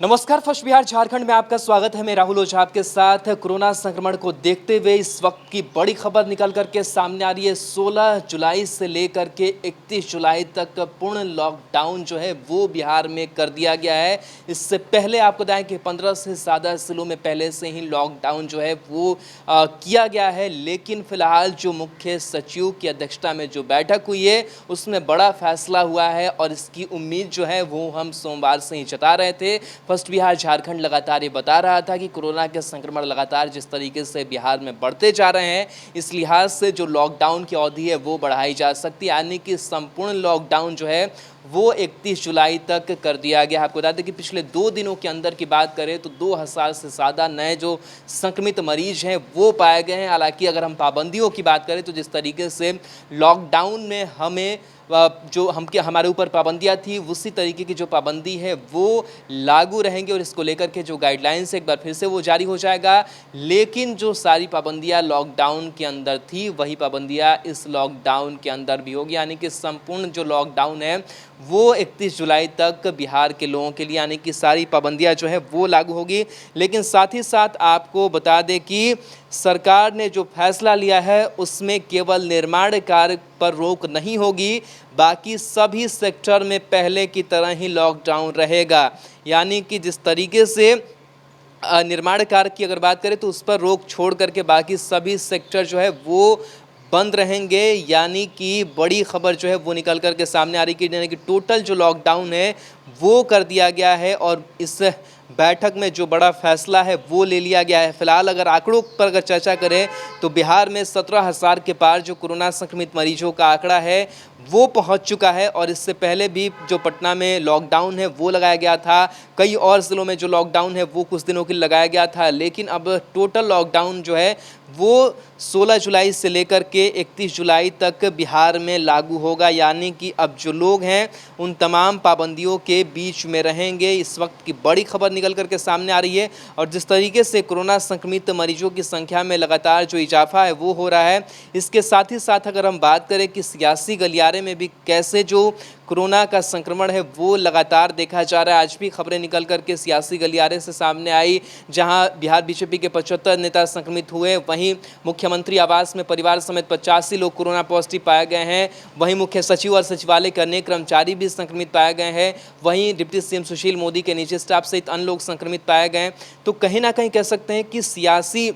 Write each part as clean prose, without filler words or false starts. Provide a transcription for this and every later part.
नमस्कार, फर्स्ट बिहार झारखंड में आपका स्वागत है। मैं राहुल ओझा आपके साथ। कोरोना संक्रमण को देखते हुए इस वक्त की बड़ी खबर निकल करके सामने आ रही है। 16 जुलाई से लेकर के 31 जुलाई तक पूर्ण लॉकडाउन जो है वो बिहार में कर दिया गया है। इससे पहले आपको बताएं कि 15 से ज़्यादा जिलों में पहले से ही लॉकडाउन जो है वो किया गया है, लेकिन फिलहाल जो मुख्य सचिव की अध्यक्षता में जो बैठक हुई है उसमें बड़ा फैसला हुआ है और इसकी उम्मीद जो है वो हम सोमवार से ही जता रहे थे। फर्स्ट बिहार झारखंड लगातार ये बता रहा था कि कोरोना के संक्रमण लगातार जिस तरीके से बिहार में बढ़ते जा रहे हैं, इस लिहाज से जो लॉकडाउन की अवधि है वो बढ़ाई जा सकती है, यानी कि संपूर्ण लॉकडाउन जो है वो 31 जुलाई तक कर दिया गया। आपको बता दें कि पिछले 2 दिनों के अंदर की बात करें तो 2000 से ज़्यादा नए जो संक्रमित मरीज हैं वो पाए गए हैं। हालांकि अगर हम पाबंदियों की बात करें तो जिस तरीके से लॉकडाउन में हमें जो हमारे ऊपर पाबंदियाँ थी उसी तरीके की जो पाबंदी है वो लागू रहेंगी और इसको लेकर के जो गाइडलाइंस है एक बार फिर से वो जारी हो जाएगा। लेकिन जो सारी पाबंदियाँ लॉकडाउन के अंदर थी वही पाबंदियाँ इस लॉकडाउन के अंदर भी होगी, यानी कि संपूर्ण जो लॉकडाउन है वो 31 जुलाई तक बिहार के लोगों के लिए, यानी कि सारी पाबंदियाँ जो है वो लागू होगी। लेकिन साथ ही साथ आपको बता दें कि सरकार ने जो फैसला लिया है उसमें केवल निर्माण कार्य पर रोक नहीं होगी, बाकी सभी सेक्टर में पहले की तरह ही लॉकडाउन रहेगा। यानी कि जिस तरीके से निर्माण कार्य की अगर बात करें तो उस पर रोक छोड़ करके बाकी सभी सेक्टर जो है वो बंद रहेंगे। यानी कि बड़ी खबर जो है वो निकल करके सामने आ रही है कि यानी कि टोटल जो लॉकडाउन है वो कर दिया गया है और इस बैठक में जो बड़ा फैसला है वो ले लिया गया है। फिलहाल अगर आंकड़ों पर अगर चर्चा करें तो बिहार में 17,000 के पार जो कोरोना संक्रमित मरीजों का आंकड़ा है वो पहुंच चुका है और इससे पहले भी जो पटना में लॉकडाउन है वो लगाया गया था, कई और ज़िलों में जो लॉकडाउन है वो कुछ दिनों के लिए लगाया गया था। लेकिन अब टोटल लॉकडाउन जो है वो 16 जुलाई से लेकर के 31 जुलाई तक बिहार में लागू होगा। यानी कि अब जो लोग हैं उन तमाम पाबंदियों के बीच में रहेंगे। इस वक्त की बड़ी खबर निकल करके सामने आ रही है और जिस तरीके से कोरोना संक्रमित मरीजों की संख्या में लगातार जो इजाफा है वो हो रहा है, इसके साथ ही साथ अगर हम बात करें कि सियासी गलियारे में भी कैसे जो कोरोना का संक्रमण है वो लगातार देखा जा रहा है। आज भी खबरें निकल करके सियासी गलियारे से सामने आई, जहां बिहार बीजेपी के 75 नेता संक्रमित हुए, वहीं मुख्यमंत्री आवास में परिवार समेत 85 लोग कोरोना पॉजिटिव पाए गए हैं, वहीं मुख्य सचिव और सचिवालय के अनेक कर्मचारी भी संक्रमित पाए गए हैं, वहीं डिप्टी सीएम सुशील मोदी के निजी स्टाफ सहित अन्य लोग संक्रमित पाए गए। तो कहीं ना कहीं कह सकते हैं कि सियासी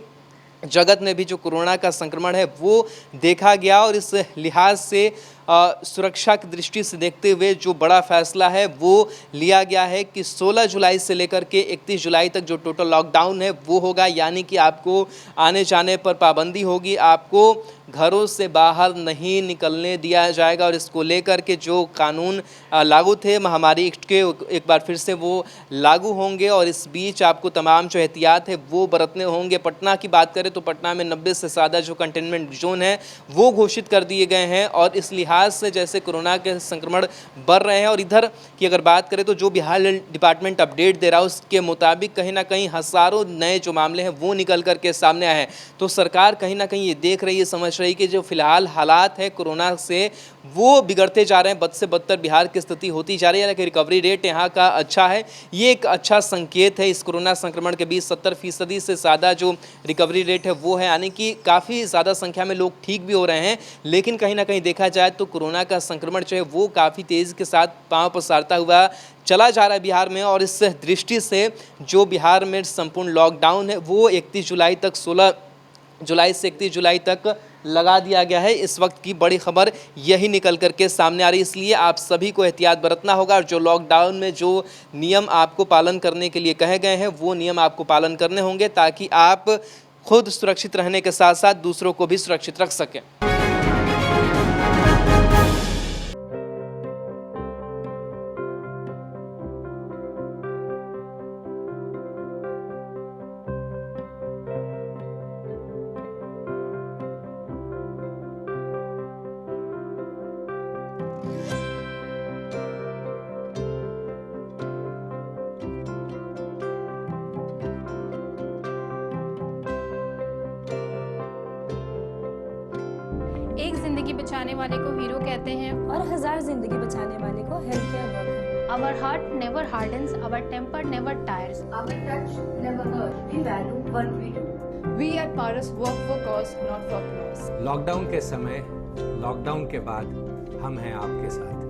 जगत में भी जो कोरोना का संक्रमण है वो देखा गया और इस लिहाज से सुरक्षा की दृष्टि से देखते हुए जो बड़ा फैसला है वो लिया गया है कि 16 जुलाई से लेकर के 31 जुलाई तक जो टोटल लॉकडाउन है वो होगा। यानी कि आपको आने जाने पर पाबंदी होगी, आपको घरों से बाहर नहीं निकलने दिया जाएगा और इसको लेकर के जो कानून लागू थे महामारी एक्ट के एक बार फिर से वो लागू होंगे और इस बीच आपको तमाम जो एहतियात है वो बरतने होंगे। पटना की बात करें तो पटना में 90 से ज़्यादा जो कंटेनमेंट जोन है वो घोषित कर दिए गए हैं और इस लिहाज से जैसे कोरोना के संक्रमण बढ़ रहे हैं और इधर की अगर बात करें तो जो बिहार डिपार्टमेंट अपडेट दे रहा है उसके मुताबिक कहीं ना कहीं हज़ारों नए जो मामले हैं वो निकल करके सामने आए हैं। तो सरकार कहीं ना कहीं ये देख रही है, समझ रही कि जो फिलहाल हालात है कोरोना से वो बिगड़ते जा रहे हैं, बद से बदतर बिहार की स्थिति होती जा रही है, लेकिन रिकवरी रेट यहाँ का अच्छा है। ये एक अच्छा संकेत है। इस कोरोना संक्रमण के बीच 70% से ज़्यादा जो रिकवरी रेट है वो है, यानी कि काफ़ी ज़्यादा संख्या में लोग ठीक भी हो रहे हैं। लेकिन कहीं ना कहीं देखा जाए तो कोरोना का संक्रमण जो है वो काफ़ी तेज़ी के साथ पांव पसारता हुआ चला जा रहा है बिहार में और इस दृष्टि से जो बिहार में संपूर्ण लॉकडाउन है वो 31 जुलाई तक 16 जुलाई से 31 जुलाई तक लगा दिया गया है। इस वक्त की बड़ी खबर यही निकल करके सामने आ रही है, इसलिए आप सभी को एहतियात बरतना होगा और जो लॉकडाउन में जो नियम आपको पालन करने के लिए कहे गए हैं वो नियम आपको पालन करने होंगे ताकि आप खुद सुरक्षित रहने के साथ साथ दूसरों को भी सुरक्षित रख सकें। एक जिंदगी बचाने वाले को हीरो कहते हैं और 1000 जिंदगी बचाने वाले को health care worker. Our heart never hardens, our temper never tires. Our touch never hurts. We value what we do. We at Paras work for cause, not for applause. Lockdown के समय, lockdown के बाद हम हैं आपके साथ।